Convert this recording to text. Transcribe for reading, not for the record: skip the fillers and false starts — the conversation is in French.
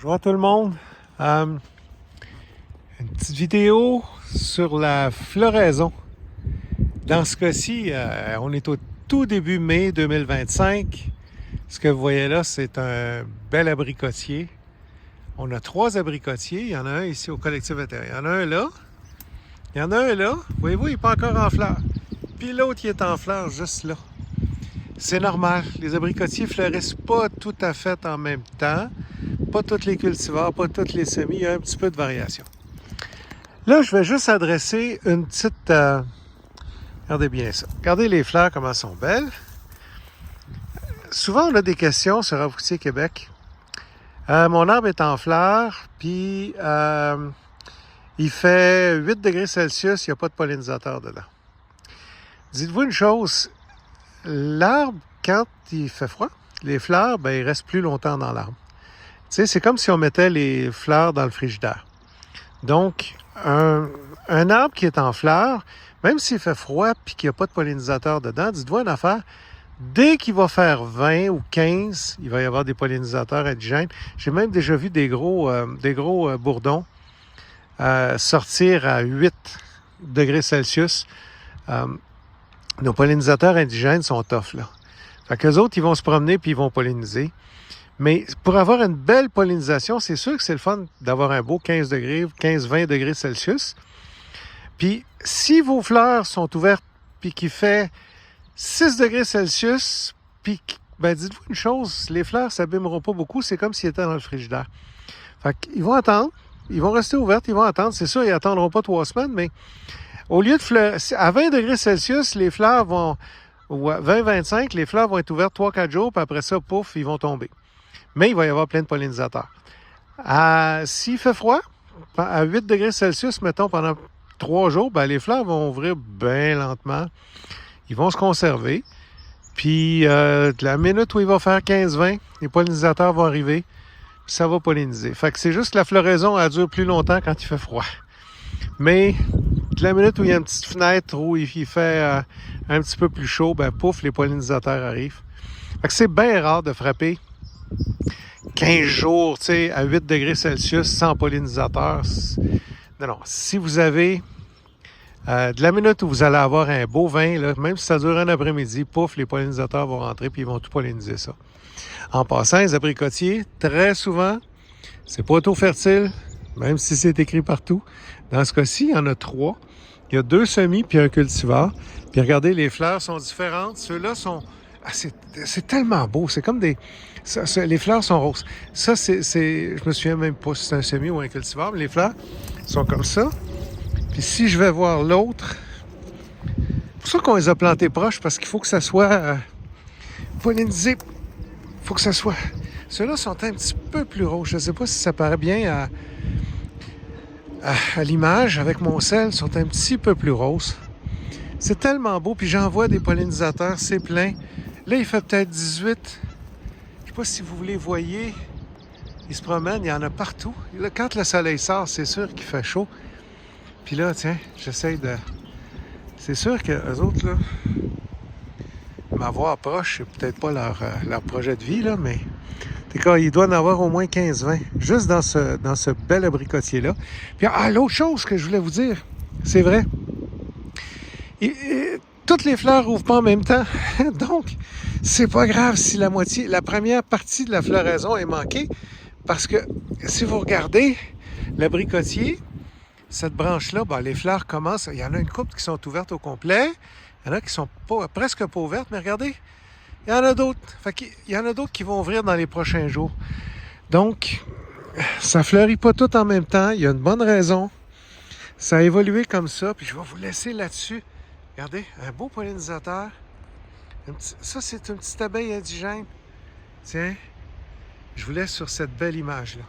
Bonjour à tout le monde. Une petite vidéo sur la floraison. Dans ce cas-ci, on est au tout début mai 2025. Ce que vous voyez là, c'est un bel abricotier. On a 3 abricotiers. Il y en a un ici au collectif intérieur. Il y en a un là. Il y en a un là. Voyez-vous, il n'est pas encore en fleurs. Puis l'autre, il est en fleurs juste là. C'est normal. Les abricotiers fleurissent pas tout à fait en même temps. Pas tous les cultivars, pas tous les semis. Il y a un petit peu de variation. Là, je vais juste adresser une petite... Regardez bien ça. Regardez les fleurs, comment elles sont belles. Souvent, on a des questions sur Arboustier Québec. Mon arbre est en fleurs, puis il fait 8 degrés Celsius, il n'y a pas de pollinisateur dedans. Dites-vous une chose, l'arbre, quand il fait froid, les fleurs, ben, ils restent plus longtemps dans l'arbre. Tu sais, c'est comme si on mettait les fleurs dans le frigidaire. Donc, un arbre qui est en fleurs, même s'il fait froid et qu'il n'y a pas de pollinisateur dedans, dites-vous une affaire, dès qu'il va faire 20 ou 15, il va y avoir des pollinisateurs indigènes. J'ai même déjà vu des gros bourdons sortir à 8 degrés Celsius. Nos pollinisateurs indigènes sont tough, là. Fait qu'eux autres, ils vont se promener puis ils vont polliniser. Mais pour avoir une belle pollinisation, c'est sûr que c'est le fun d'avoir un beau 15 degrés, 15-20 degrés Celsius. Puis, si vos fleurs sont ouvertes puis qu'il fait 6 degrés Celsius, puis, ben, dites-vous une chose, les fleurs ne s'abîmeront pas beaucoup, c'est comme s'ils étaient dans le frigidaire. Fait qu'ils vont attendre, ils vont rester ouvertes, ils vont attendre. C'est sûr, ils n'attendront pas 3 semaines, mais au lieu de fleurs, à 20 degrés Celsius, les fleurs vont, ou à 20-25, les fleurs vont être ouvertes 3-4 jours, puis après ça, pouf, ils vont tomber. Mais il va y avoir plein de pollinisateurs. S'il fait froid, à 8 degrés Celsius, mettons, pendant 3 jours, ben, les fleurs vont ouvrir bien lentement. Ils vont se conserver. Puis, de la minute où il va faire 15-20, les pollinisateurs vont arriver. Puis ça va polliniser. Fait que c'est juste que la floraison, elle dure plus longtemps quand il fait froid. Mais, de la minute où il y a une petite fenêtre où il fait un petit peu plus chaud, ben pouf, les pollinisateurs arrivent. Fait que c'est bien rare de frapper 15 jours, tu sais, à 8 degrés Celsius sans pollinisateur. Non. Si vous avez de la minute où vous allez avoir un beau vin, là, même si ça dure un après-midi, pouf, les pollinisateurs vont rentrer puis ils vont tout polliniser ça. En passant, les abricotiers, très souvent, c'est pas taux fertile, même si c'est écrit partout. Dans ce cas-ci, il y en a 3. Il y a 2 semis puis un cultivar. Puis regardez, les fleurs sont différentes. Ceux-là sont... Ah, c'est tellement beau. C'est comme des... les fleurs sont roses. Ça, je me souviens même pas si c'est un semis ou un cultivar, mais les fleurs sont comme ça. Puis si je vais voir l'autre... C'est pour ça qu'on les a plantés proches, parce qu'il faut que ça soit pollinisé. Il faut que ça soit... Ceux-là sont un petit peu plus roses. Je ne sais pas si ça paraît bien à l'image. Avec mon sel, ils sont un petit peu plus roses. C'est tellement beau. Puis j'en vois des pollinisateurs, c'est plein. Là, il fait peut-être 18. Je ne sais pas si vous les voyez. Ils se promènent, il y en a partout. Là, quand le soleil sort, c'est sûr qu'il fait chaud. Puis là, tiens, j'essaye de... C'est sûr qu'eux autres, là, m'avoir proche, c'est peut-être pas leur projet de vie, là, mais... En tout cas, il doit en avoir au moins 15-20, juste dans ce bel abricotier-là. Puis, l'autre chose que je voulais vous dire, c'est vrai, toutes les fleurs n'ouvrent pas en même temps. Donc, c'est pas grave si la première partie de la floraison est manquée, parce que si vous regardez l'abricotier, cette branche-là, ben, les fleurs commencent. Il y en a une couple qui sont ouvertes au complet. Il y en a qui sont presque pas ouvertes, mais regardez, il y en a d'autres. Il y en a d'autres qui vont ouvrir dans les prochains jours. Donc, ça fleurit pas tout en même temps. Il y a une bonne raison. Ça a évolué comme ça. Puis je vais vous laisser là-dessus. Regardez, un beau pollinisateur. Ça, c'est une petite abeille indigène. Tiens, je vous laisse sur cette belle image-là.